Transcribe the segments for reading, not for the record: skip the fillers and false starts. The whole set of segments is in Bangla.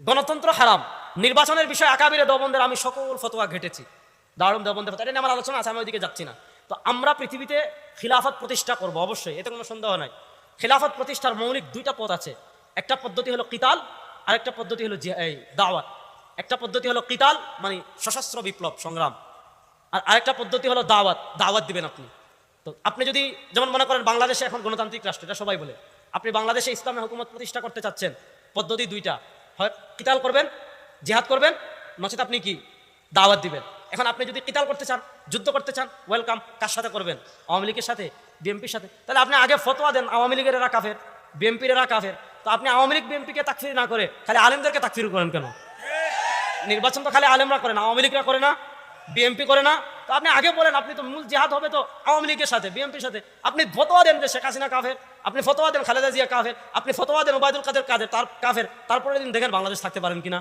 গণতন্ত্র হারাম, নির্বাচনের বিষয়ে আকাবিরে দেওবন্দের আমি সকল ফতোয়া ঘেটেছি, দারুণ দেওবন্দের ফতোয়া, এটা নিয়ে আমার আলোচনা আছে, আমি ওইদিকে যাচ্ছি না। তো আমরা পৃথিবীতে খিলাফত প্রতিষ্ঠা করব অবশ্যই, এতে কোনো সন্দেহ নাই। খিলাফত প্রতিষ্ঠার মৌলিক দুইটা পথ আছে, একটা পদ্ধতি হলো কিতাল, আরেকটা পদ্ধতি হলো দাওয়াত। একটা পদ্ধতি হলো কিতাল মানে সশস্ত্র বিপ্লব সংগ্রাম, আর আরেকটা পদ্ধতি হলো দাওয়াত, দাওয়াত দিবেন আপনি। তো আপনি যদি যেমন মনে করেন বাংলাদেশে এখন গণতান্ত্রিক রাষ্ট্র, এটা সবাই বলে, আপনি বাংলাদেশে ইসলামী হুকুমত প্রতিষ্ঠা করতে চাচ্ছেন, পদ্ধতি দুইটা, হয় কিতাল করবেন, জিহাদ করবেন, নচেত আপনি কি দাওয়াত দিবেন। এখন আপনি যদি কিতাল করতে চান, যুদ্ধ করতে চান, ওয়েলকাম, কার সাথে করবেন? আওয়ামী লীগের সাথে, বিএনপির সাথে। তাহলে আপনি আগে ফতোয়া দেন আওয়ামী লীগের এরা কাফের, বিএনপির এরা কাফের। তো আপনি আওয়ামী লীগ বিএনপিকে তাকফির না করে খালি আলেমদেরকে তাকফির করেন কেন? নির্বাচন তো খালি আলেমরা করে না, আওয়ামী লীগরা করে না, বিএনপি করে না। তো আপনি আগে বলেন, আপনি তো মূল জিহাদ হবে তো আওয়ামী লীগের সাথে, বিএনপির সাথে। আপনি ফতোয়া দেন যে শেখ হাসিনা কাফের, আপনি ফতোয়া দেন খালেদা জিয়া কাফের, আপনি ফতোয়া দেন ওবায়দুল কাদের তার কাফের, তারপরে দিন দেখেন বাংলাদেশ থাকতে পারেন কিনা।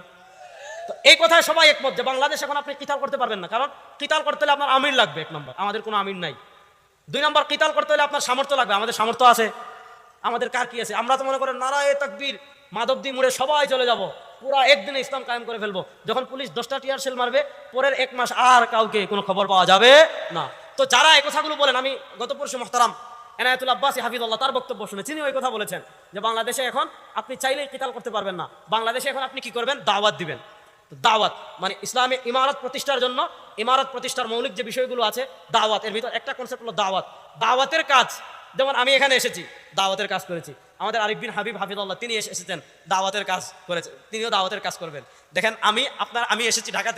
তো এই কথায় সবাই একমত যে বাংলাদেশ এখন আপনি কিতাল করতে পারবেন না, কারণ কিতাল করতে হলে আপনার আমির লাগবে, এক নম্বর, আমাদের কোনো আমির নাই। দুই নম্বর, কিতাল করতে হলে আপনার সামর্থ্য লাগবে, আমাদের সামর্থ্য আছে? আমাদের কার কি আছে? আমরা তো মনে করেন নারায়ে তাকবীর, মাধবদী মুড়ে সবাই চলে যাব, পুরা একদিনে ইসলাম কায়েম করে ফেলবো। যখন পুলিশ 10টা টিয়ার সেল মারবে, পরের 1 মাস আর কাউকে কোনো খবর পাওয়া যাবে না। তো যারা এই কথাগুলো বলেন, আমি গত পরশু মুহতারাম এনায়েতুল আব্বাসী হাফিজুল্লাহ তার বক্তব্য শুনেছি, তিনি ওই কথা বলেছেন যে বাংলাদেশে এখন আপনি চাইলেই কিতাল করতে পারবেন না, বাংলাদেশে এখন আপনি কি করবেন? দাওয়াত দিবেন। দাওয়াত মানে ইসলামী ইমারত প্রতিষ্ঠার জন্য, ইমারত প্রতিষ্ঠার মৌলিক যে বিষয়গুলো আছে, দাওয়াত, এর ভিতর একটা কনসেপ্ট হলো দাওয়াত। দাওয়াতের কাজ, যেমন আমি এখানে এসেছি, দাওয়াতের কাজ করেছি। আমাদের আরিফ বিন হাবিব হাফিজুল্লাহ তিনি এসেছেন, দাওয়াতের কাজ করেছেন, তিনিও দাওয়াতের কাজ করবেন। দেখেন আমি এসেছি ঢাকা থেকে।